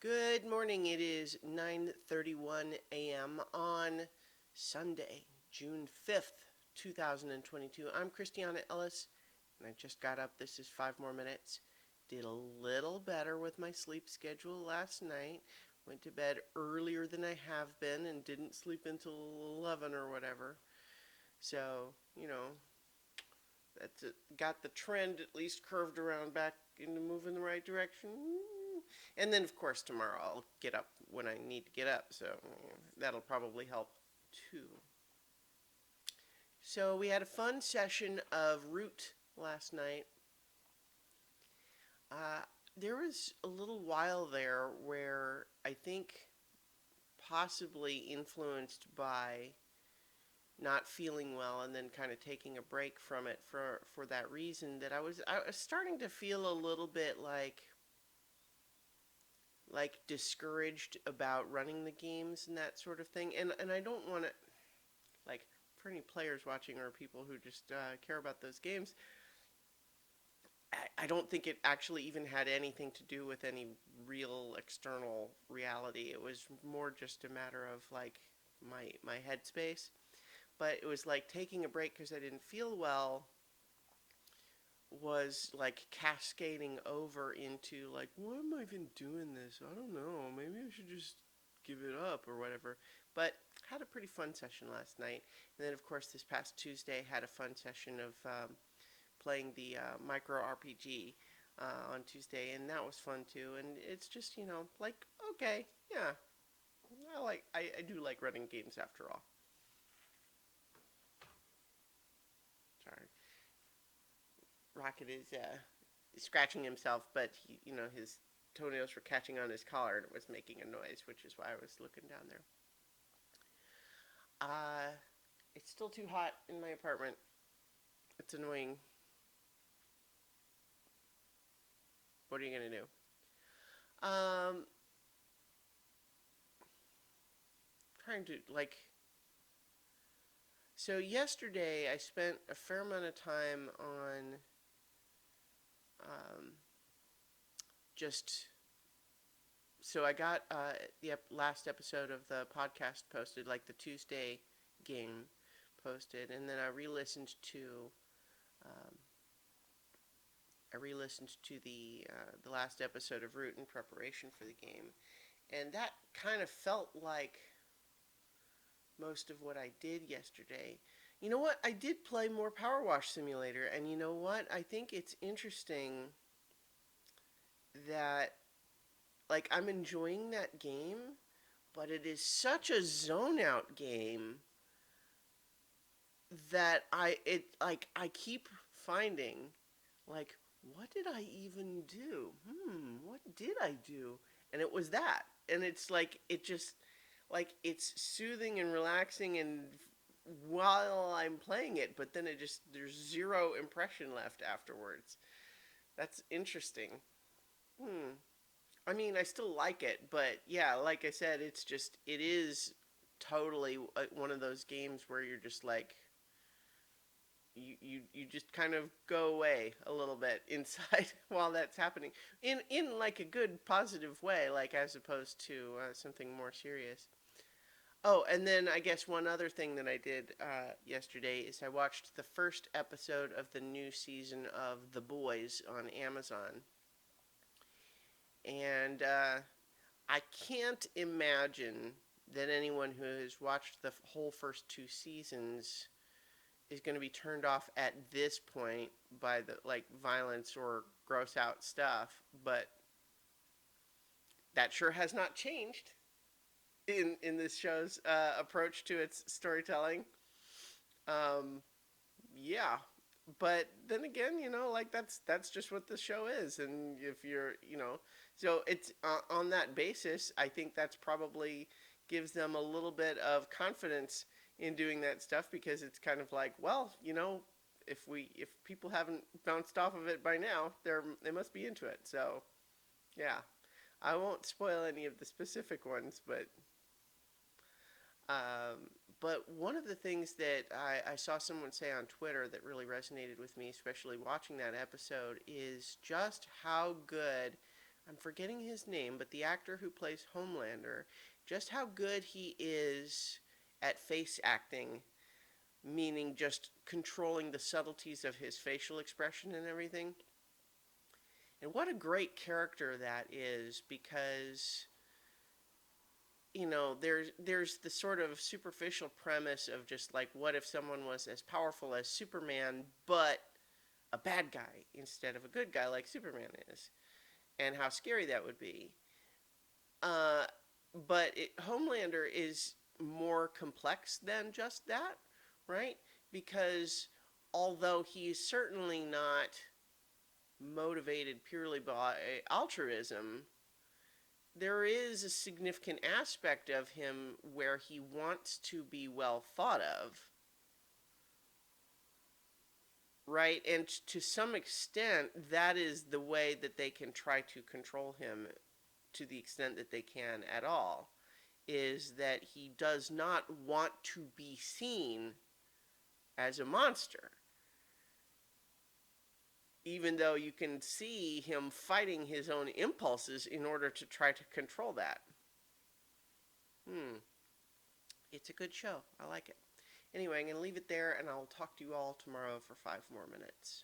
Good morning. It is 9:31 a.m. on Sunday, June 5th, 2022. I'm Christiana Ellis, and I just got up. This is 5 more minutes. Did a little better with my sleep schedule last night. Went to bed earlier than I have been and didn't sleep until 11 or whatever. So, that's it. Got the trend at least curved around back into moving the right direction. And then, of course, tomorrow I'll get up when I need to get up, so that'll probably help too. So we had a fun session of Root last night. Uh, there was a little while there where I think possibly influenced by not feeling well and then kind of taking a break from it for that reason that I was starting to feel a little bit like discouraged about running the games and that sort of thing. And I don't want to, like, for any players watching or people who just care about those games, I don't think it actually even had anything to do with any real external reality. It was more just a matter of like my headspace. But it was like taking a break because I didn't feel well was like cascading over into like, why am I even doing this? I don't know. Maybe I should just give it up or whatever. But had a pretty fun session last night, and then of course this past Tuesday had a fun session of playing the micro RPG on Tuesday, and that was fun too. And it's just like okay, yeah, I do like running games after all. Sorry, Rocket is scratching himself, but his toenails were catching on his collar and it was making a noise, which is why I was looking down there. Uh, it's still too hot in my apartment. It's annoying. What are you gonna do? Um, trying to like. So yesterday I spent a fair amount of time on um, just so I got the last episode of the podcast posted, like the Tuesday game posted, and then um, I re-listened to the last episode of Root in preparation for the game, and that kind of felt like most of what I did yesterday. You know what? I did play more Power Wash Simulator, and you know what? I think it's interesting that like I'm enjoying that game, but it is such a zone out game that I keep finding like what did I even do? What did I do? And it was that. And it's like it just like it's soothing and relaxing and while I'm playing it, but then it just there's zero impression left afterwards. That's interesting. Hmm. I mean, I still like it, but yeah, like I said, it is totally one of those games where you're just like you just kind of go away a little bit inside while that's happening in like a good positive way, like as opposed to something more serious. Oh, and then I guess one other thing that I did yesterday is I watched the first episode of the new season of The Boys on Amazon, and I can't imagine that anyone who has watched the whole first two seasons is going to be turned off at this point by the like violence or gross out stuff, but that sure has not changed in this show's approach to its storytelling. Um, yeah, but then again, like that's just what the show is, and if you're, so it's on that basis. I think that's probably gives them a little bit of confidence in doing that stuff because it's kind of like, well, if people haven't bounced off of it by now, they must be into it. So yeah, I won't spoil any of the specific ones, um, but one of the things that I saw someone say on Twitter that really resonated with me, especially watching that episode, is just how good I'm forgetting his name, but the actor who plays Homelander, just how good he is at face acting, meaning just controlling the subtleties of his facial expression and everything. And what a great character that is, because there's the sort of superficial premise of just like, what if someone was as powerful as Superman but a bad guy instead of a good guy like Superman is, and how scary that would be. uh, but Homelander is more complex than just that, right? Because although he's certainly not motivated purely by altruism, there is a significant aspect of him where he wants to be well thought of, right? And to some extent, that is the way that they can try to control him, to the extent that they can at all, is that he does not want to be seen as a monster. Even though you can see him fighting his own impulses in order to try to control that. It's a good show. I like it. Anyway, I'm going to leave it there, and I'll talk to you all tomorrow for 5 more minutes.